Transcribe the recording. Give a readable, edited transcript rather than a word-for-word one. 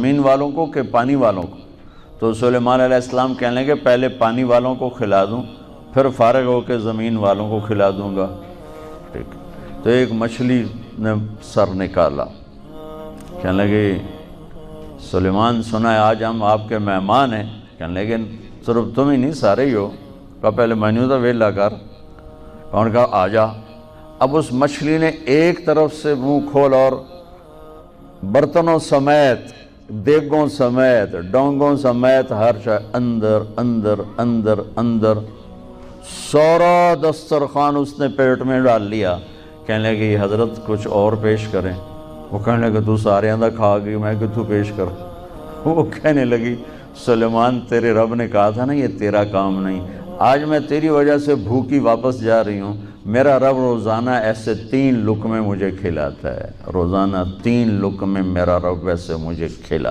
زمین والوں کو کہ پانی والوں کو؟ تو سلیمان علیہ السلام کہنے لگے پہلے پانی والوں کو کھلا دوں، پھر فارغ ہو کے زمین والوں کو کھلا دوں گا۔ ٹھیک، تو ایک مچھلی نے سر نکالا، کہنے لگے سلیمان سنا ہے آج ہم آپ کے مہمان ہیں۔ کہنے لگے صرف تم ہی نہیں، سارے ہی ہو۔ کہا پہلے مینیو تو ویلا کر۔ انہوں نے کہا آ جا۔ اب اس مچھلی نے ایک طرف سے منہ کھول اور برتنوں سمیت، دیگوں سمیت، ڈونگوں سمیت ہر شے اندر اندر اندر اندر، سارا دسترخوان اس نے پیٹ میں ڈال لیا۔ کہنے لگے یہ حضرت کچھ اور پیش کریں؟ وہ کہنے لگے تو سارے اندر کھا گئی، میں کہ تو پیش کر۔ وہ کہنے لگی سلیمان تیرے رب نے کہا تھا نا یہ تیرا کام نہیں، آج میں تیری وجہ سے بھوکی واپس جا رہی ہوں۔ میرا رب روزانہ ایسے 3 لقمے مجھے کھلاتا ہے، روزانہ 3 لقمے میرا رب ایسے مجھے کھلاتا ہے۔